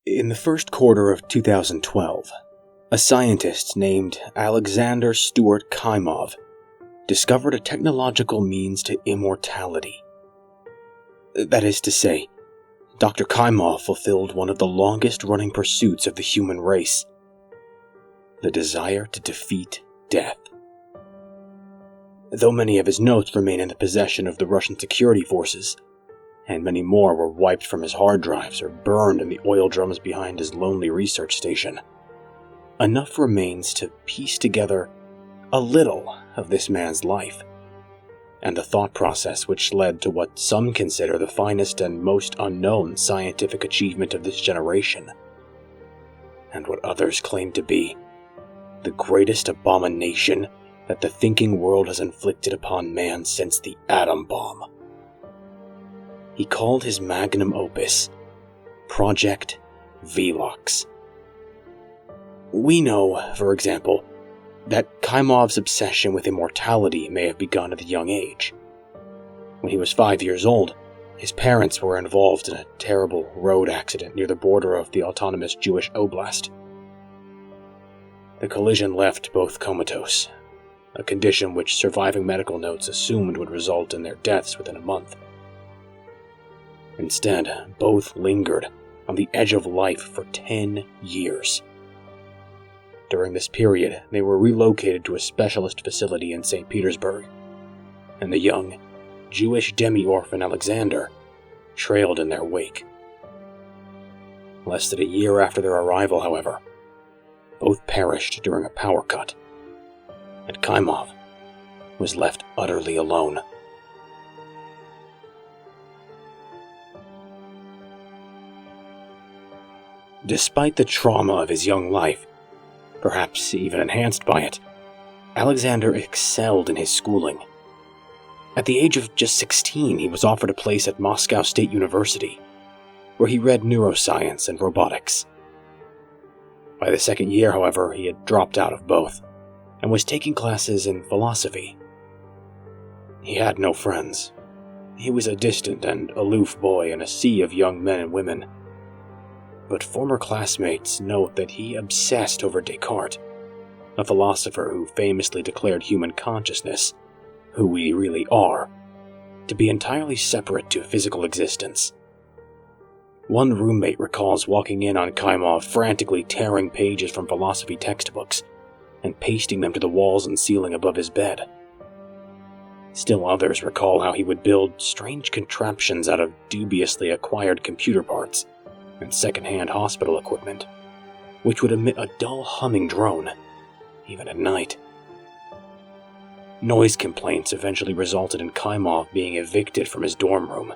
In the first quarter of 2012, a scientist named Alexander Stuart Kymov discovered a technological means to immortality. That is to say, Dr. Kymov fulfilled one of the longest-running pursuits of the human race: the desire to defeat death. Though many of his notes remain in the possession of the Russian security forces, and many more were wiped from his hard drives or burned in the oil drums behind his lonely research station, enough remains to piece together a little of this man's life, and the thought process which led to what some consider the finest and most unknown scientific achievement of this generation, and what others claim to be the greatest abomination that the thinking world has inflicted upon man since the atom bomb. He called his magnum opus Project Velox. We know, for example, that Kymov's obsession with immortality may have begun at a young age. When he was 5 years old, his parents were involved in a terrible road accident near the border of the autonomous Jewish Oblast. The collision left both comatose, a condition which surviving medical notes assumed would result in their deaths within a month. Instead, both lingered on the edge of life for 10 years. During this period, they were relocated to a specialist facility in St. Petersburg, and the young, Jewish demi-orphan Alexander trailed in their wake. Less than a year after their arrival, however, both perished during a power cut, and Kymov was left utterly alone. Despite the trauma of his young life, perhaps even enhanced by it, Alexander excelled in his schooling. At the age of just 16, he was offered a place at Moscow State University, where he read neuroscience and robotics. By the second year, however, he had dropped out of both, and was taking classes in philosophy. He had no friends. He was a distant and aloof boy in a sea of young men and women. But former classmates note that he obsessed over Descartes, a philosopher who famously declared human consciousness, who we really are, to be entirely separate to physical existence. One roommate recalls walking in on Kymov frantically tearing pages from philosophy textbooks and pasting them to the walls and ceiling above his bed. Still others recall how he would build strange contraptions out of dubiously acquired computer parts and second-hand hospital equipment, which would emit a dull humming drone, even at night. Noise complaints eventually resulted in Kymov being evicted from his dorm room,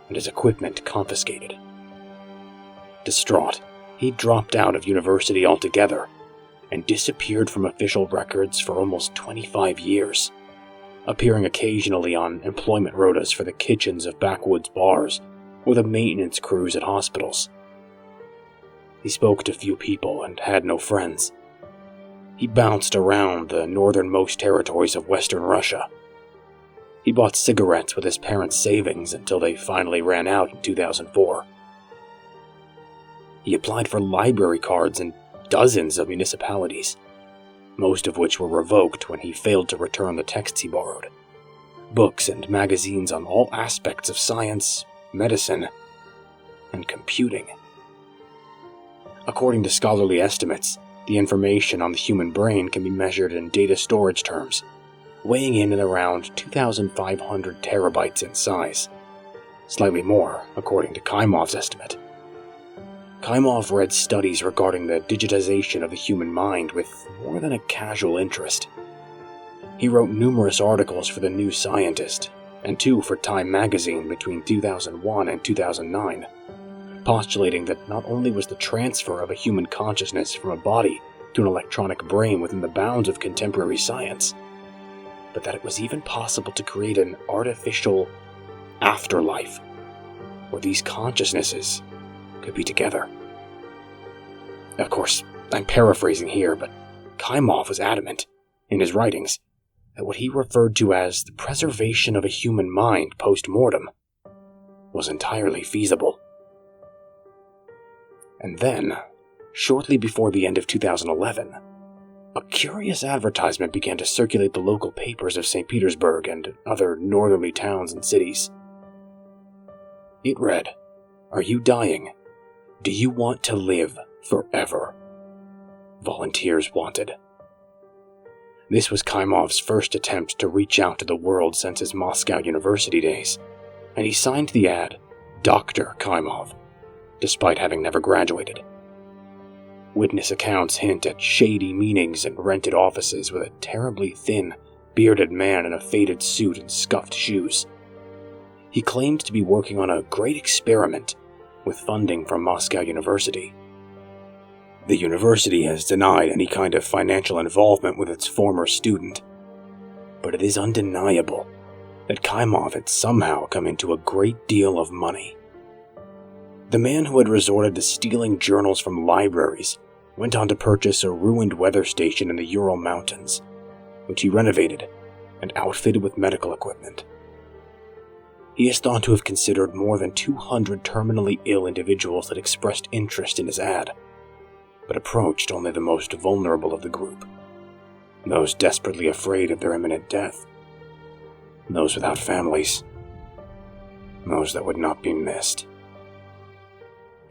and his equipment confiscated. Distraught, he dropped out of university altogether, and disappeared from official records for almost 25 years, appearing occasionally on employment rotas for the kitchens of backwoods bars or the maintenance crews at hospitals. He spoke to few people and had no friends. He bounced around the northernmost territories of Western Russia. He bought cigarettes with his parents' savings until they finally ran out in 2004. He applied for library cards in dozens of municipalities, most of which were revoked when he failed to return the texts he borrowed. Books and magazines on all aspects of science, medicine, and computing. According to scholarly estimates, the information on the human brain can be measured in data storage terms, weighing in at around 2,500 terabytes in size. Slightly more, according to Kymov's estimate. Kymov read studies regarding the digitization of the human mind with more than a casual interest. He wrote numerous articles for The New Scientist, and 2 for Time magazine between 2001 and 2009, postulating that not only was the transfer of a human consciousness from a body to an electronic brain within the bounds of contemporary science, but that it was even possible to create an artificial afterlife, where these consciousnesses could be together. Of course, I'm paraphrasing here, but Kymov was adamant, in his writings, that what he referred to as the preservation of a human mind post-mortem was entirely feasible. And then, shortly before the end of 2011, a curious advertisement began to circulate the local papers of St. Petersburg and other northerly towns and cities. It read, "Are you dying? Do you want to live forever? Volunteers wanted." This was Kaimov's first attempt to reach out to the world since his Moscow university days, and he signed the ad Dr. Kaimov, despite having never graduated. Witness accounts hint at shady meetings and rented offices with a terribly thin, bearded man in a faded suit and scuffed shoes. He claimed to be working on a great experiment with funding from Moscow University. The university has denied any kind of financial involvement with its former student, but it is undeniable that Kaimov had somehow come into a great deal of money. The man who had resorted to stealing journals from libraries went on to purchase a ruined weather station in the Ural Mountains, which he renovated and outfitted with medical equipment. He is thought to have considered more than 200 terminally ill individuals that expressed interest in his ad, but approached only the most vulnerable of the group, those desperately afraid of their imminent death, those without families, those that would not be missed.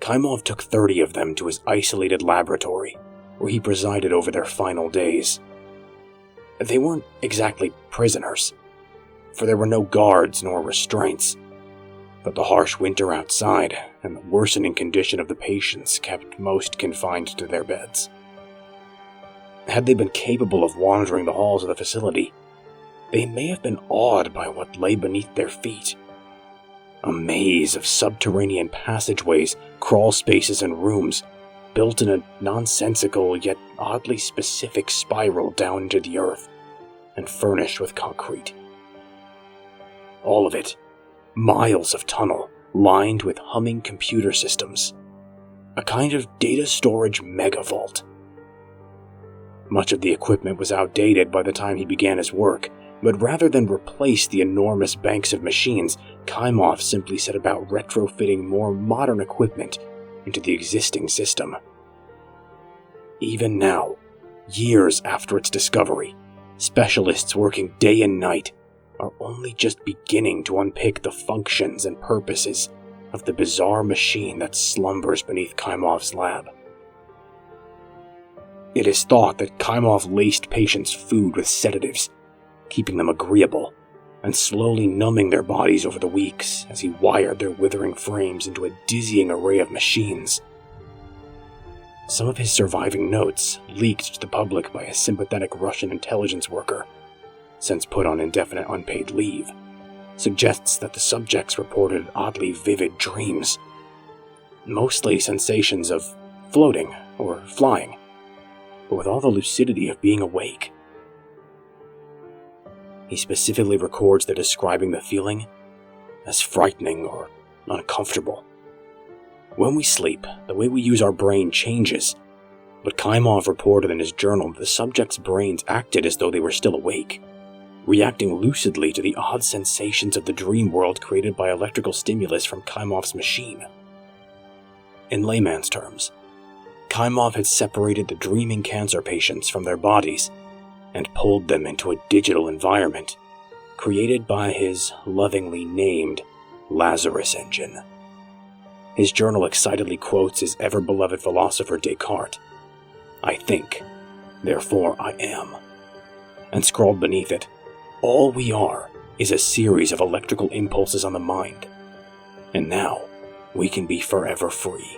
Kaimov took 30 of them to his isolated laboratory, where he presided over their final days. They weren't exactly prisoners, for there were no guards nor restraints, but the harsh winter outside and the worsening condition of the patients kept most confined to their beds. Had they been capable of wandering the halls of the facility, they may have been awed by what lay beneath their feet. A maze of subterranean passageways, crawl spaces, and rooms, built in a nonsensical yet oddly specific spiral down into the earth, and furnished with concrete. All of it, miles of tunnel, lined with humming computer systems. A kind of data storage megavault. Much of the equipment was outdated by the time he began his work, but rather than replace the enormous banks of machines, Kaimov simply set about retrofitting more modern equipment into the existing system. Even now, years after its discovery, specialists working day and night are only just beginning to unpick the functions and purposes of the bizarre machine that slumbers beneath Kaimov's lab. It is thought that Kaimov laced patients' food with sedatives, keeping them agreeable, and slowly numbing their bodies over the weeks as he wired their withering frames into a dizzying array of machines. Some of his surviving notes, leaked to the public by a sympathetic Russian intelligence worker, since put on indefinite unpaid leave, suggests that the subjects reported oddly vivid dreams, mostly sensations of floating or flying, but with all the lucidity of being awake. He specifically records their describing the feeling as frightening or uncomfortable. When we sleep, the way we use our brain changes, but Kaimov reported in his journal that the subjects' brains acted as though they were still awake, reacting lucidly to the odd sensations of the dream world created by electrical stimulus from Kaimov's machine. In layman's terms, Kaimov had separated the dreaming cancer patients from their bodies and pulled them into a digital environment created by his lovingly named Lazarus engine. His journal excitedly quotes his ever-beloved philosopher Descartes, "I think, therefore I am," and scrawled beneath it, "All we are is a series of electrical impulses on the mind, and now we can be forever free."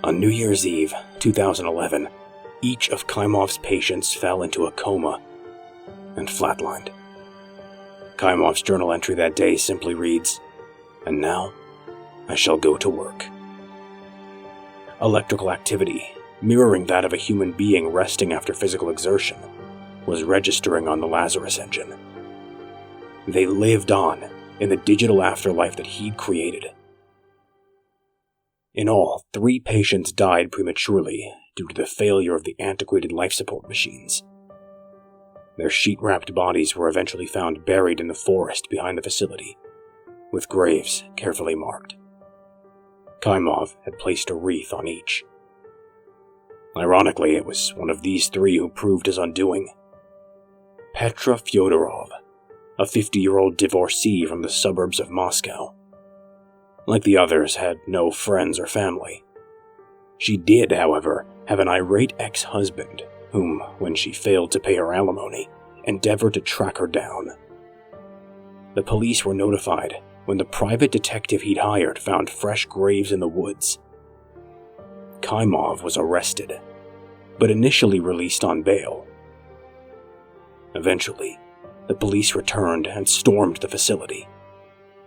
On New Year's Eve, 2011, each of Kaimov's patients fell into a coma and flatlined. Kaimov's journal entry that day simply reads, "And now, I shall go to work." Electrical activity, mirroring that of a human being resting after physical exertion, was registering on the Lazarus engine. They lived on in the digital afterlife that he'd created. In all, 3 patients died prematurely due to the failure of the antiquated life support machines. Their sheet-wrapped bodies were eventually found buried in the forest behind the facility, with graves carefully marked. Kaimov had placed a wreath on each. Ironically, it was one of these three who proved his undoing. Petra Fyodorov, a 50-year-old divorcee from the suburbs of Moscow. Like the others, had no friends or family. She did, however, have an irate ex-husband, whom, when she failed to pay her alimony, endeavored to track her down. The police were notified when the private detective he'd hired found fresh graves in the woods. Kaimov was arrested, but initially released on bail. Eventually, the police returned and stormed the facility.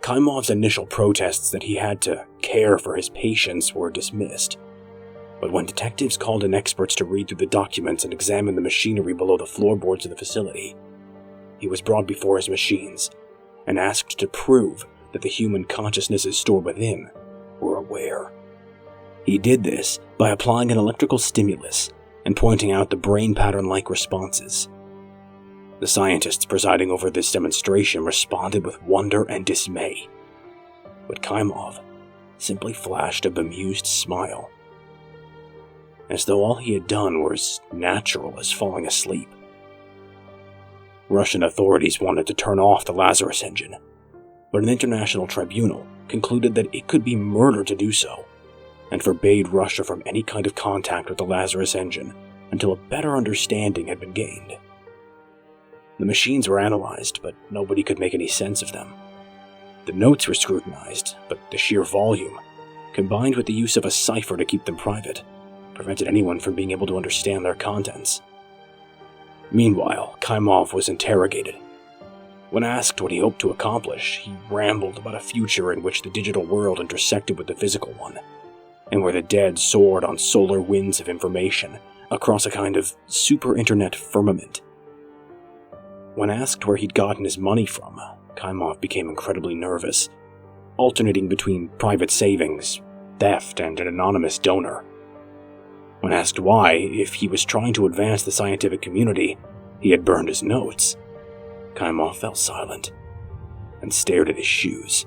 Kaimov's initial protests that he had to care for his patients were dismissed, but when detectives called in experts to read through the documents and examine the machinery below the floorboards of the facility, he was brought before his machines and asked to prove that the human consciousnesses stored within were aware. He did this by applying an electrical stimulus and pointing out the brain pattern-like responses. The scientists presiding over this demonstration responded with wonder and dismay, but Kaimov simply flashed a bemused smile, as though all he had done were as natural as falling asleep. Russian authorities wanted to turn off the Lazarus engine, but an international tribunal concluded that it could be murder to do so, and forbade Russia from any kind of contact with the Lazarus engine until a better understanding had been gained. The machines were analyzed, but nobody could make any sense of them. The notes were scrutinized, but the sheer volume, combined with the use of a cipher to keep them private, prevented anyone from being able to understand their contents. Meanwhile, Kaimov was interrogated. When asked what he hoped to accomplish, he rambled about a future in which the digital world intersected with the physical one, and where the dead soared on solar winds of information across a kind of super-internet firmament. When asked where he'd gotten his money from, Kaimov became incredibly nervous, alternating between private savings, theft, and an anonymous donor. When asked why, if he was trying to advance the scientific community, he had burned his notes, Kaimov fell silent and stared at his shoes.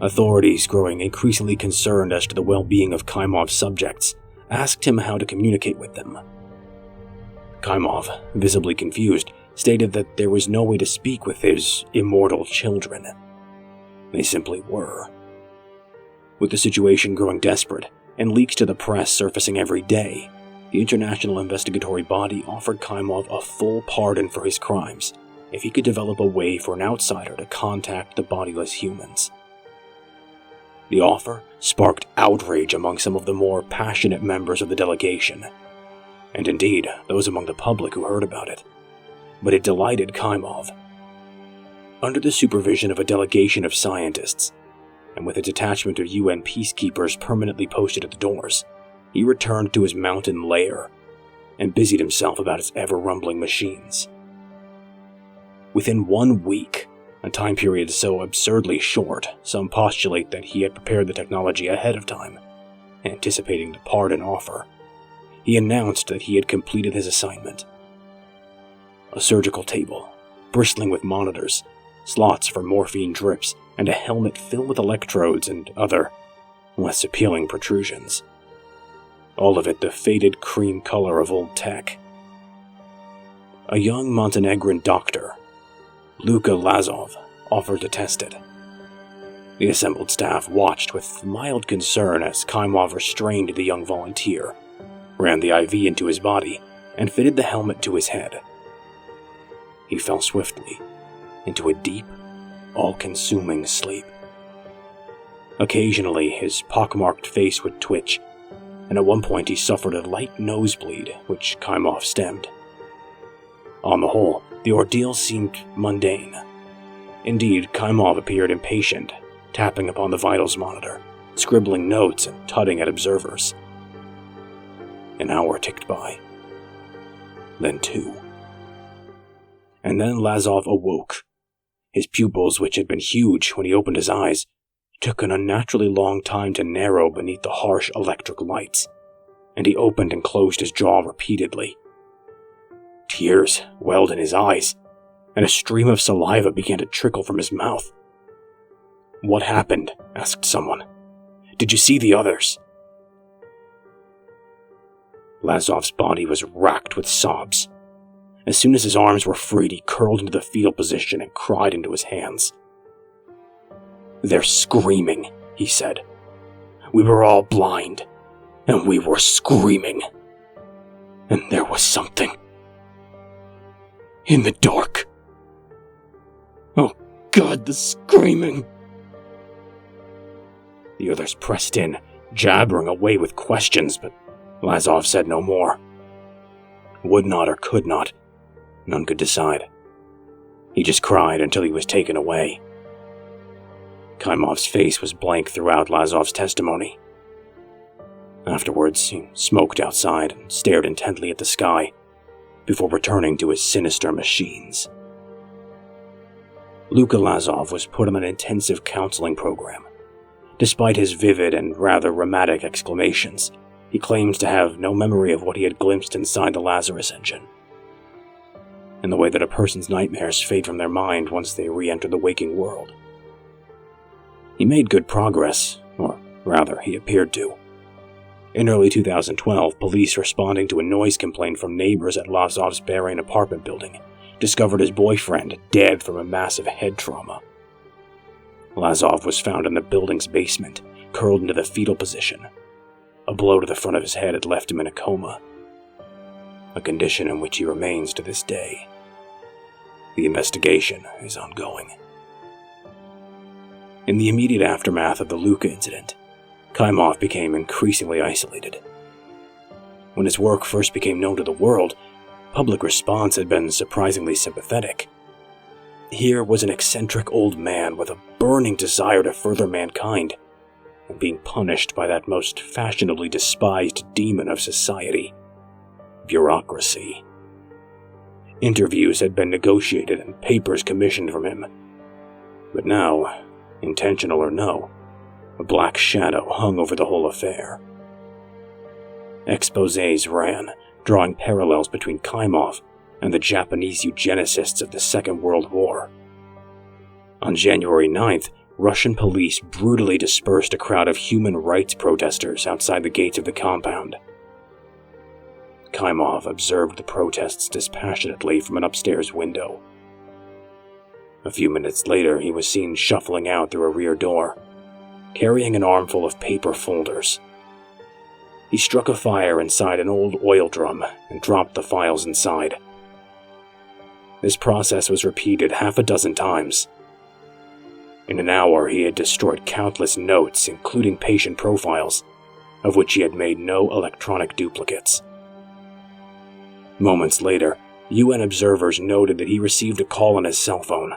Authorities, growing increasingly concerned as to the well-being of Kaimov's subjects, asked him how to communicate with them. Kaimov, visibly confused, stated that there was no way to speak with his immortal children. They simply were. With the situation growing desperate, and leaks to the press surfacing every day, the international investigatory body offered Kaimov a full pardon for his crimes if he could develop a way for an outsider to contact the bodiless humans. The offer sparked outrage among some of the more passionate members of the delegation, and indeed those among the public who heard about it. But it delighted Kaimov. Under the supervision of a delegation of scientists, and with a detachment of UN peacekeepers permanently posted at the doors, he returned to his mountain lair and busied himself about his ever-rumbling machines. Within 1 week, a time period so absurdly short, some postulate that he had prepared the technology ahead of time, anticipating the pardon offer, he announced that he had completed his assignment. A surgical table, bristling with monitors, slots for morphine drips, and a helmet filled with electrodes and other, less appealing protrusions. All of it the faded cream color of old tech. A young Montenegrin doctor, Luka Lazov, offered to test it. The assembled staff watched with mild concern as Kaimov restrained the young volunteer, ran the IV into his body, and fitted the helmet to his head. He fell swiftly into a deep, all-consuming sleep. Occasionally, his pockmarked face would twitch, and at one point he suffered a light nosebleed, which Kaimov stemmed. On the whole, the ordeal seemed mundane. Indeed, Kaimov appeared impatient, tapping upon the vitals monitor, scribbling notes and tutting at observers. An hour ticked by. Then 2. And then Lazov awoke. His pupils, which had been huge when he opened his eyes, took an unnaturally long time to narrow beneath the harsh electric lights, and he opened and closed his jaw repeatedly. Tears welled in his eyes, and a stream of saliva began to trickle from his mouth. "What happened?" asked someone. "Did you see the others?" Lazov's body was racked with sobs. As soon as his arms were freed, he curled into the fetal position and cried into his hands. "They're screaming," he said. "We were all blind, and we were screaming. And there was something in the dark. Oh God, the screaming!" The others pressed in, jabbering away with questions, but Lazov said no more. Would not or could not. None could decide. He just cried until he was taken away. Kaimov's face was blank throughout Lazov's testimony. Afterwards, he smoked outside and stared intently at the sky before returning to his sinister machines. Luka Lazov was put on an intensive counseling program. Despite his vivid and rather rheumatic exclamations, he claims to have no memory of what he had glimpsed inside the Lazarus engine. In the way that a person's nightmares fade from their mind once they re-enter the waking world. He made good progress, or rather, he appeared to. In early 2012, police responding to a noise complaint from neighbors at Lazov's Bahrain apartment building discovered his boyfriend dead from a massive head trauma. Lazov was found in the building's basement, curled into the fetal position. A blow to the front of his head had left him in a coma, a condition in which he remains to this day. The investigation is ongoing. In the immediate aftermath of the Luka incident, Kaimov became increasingly isolated. When his work first became known to the world, public response had been surprisingly sympathetic. Here was an eccentric old man with a burning desire to further mankind, and being punished by that most fashionably despised demon of society, bureaucracy. Interviews had been negotiated and papers commissioned from him. But now, intentional or no, a black shadow hung over the whole affair. Exposés ran, drawing parallels between Kaimov and the Japanese eugenicists of the Second World War. On January 9th, Russian police brutally dispersed a crowd of human rights protesters outside the gates of the compound. Kaimov observed the protests dispassionately from an upstairs window. A few minutes later, he was seen shuffling out through a rear door, carrying an armful of paper folders. He struck a fire inside an old oil drum and dropped the files inside. This process was repeated half a dozen times. In an hour, he had destroyed countless notes, including patient profiles, of which he had made no electronic duplicates. Moments later, UN observers noted that he received a call on his cell phone.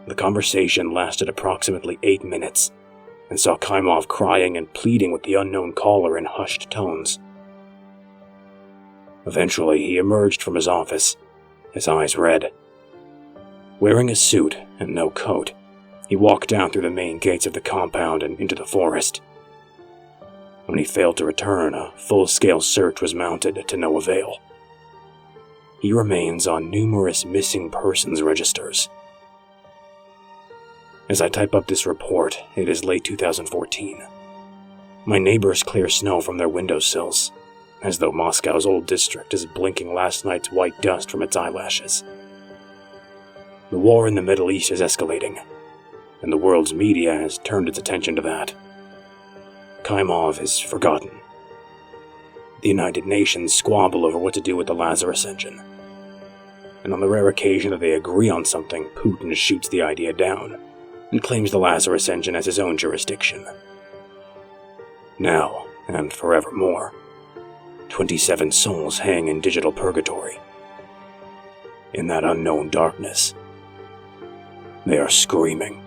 The conversation lasted approximately 8 minutes, and saw Kaimov crying and pleading with the unknown caller in hushed tones. Eventually, he emerged from his office, his eyes red. Wearing a suit and no coat, he walked down through the main gates of the compound and into the forest. When he failed to return, a full-scale search was mounted to no avail. He remains on numerous missing persons registers. As I type up this report, it is late 2014. My neighbors clear snow from their windowsills, as though Moscow's old district is blinking last night's white dust from its eyelashes. The war in the Middle East is escalating, and the world's media has turned its attention to that. Kaimov is forgotten. The United Nations squabble over what to do with the Lazarus engine. And on the rare occasion that they agree on something, Putin shoots the idea down and claims the Lazarus engine as his own jurisdiction. Now, and forevermore, 27 souls hang in digital purgatory. In that unknown darkness, they are screaming.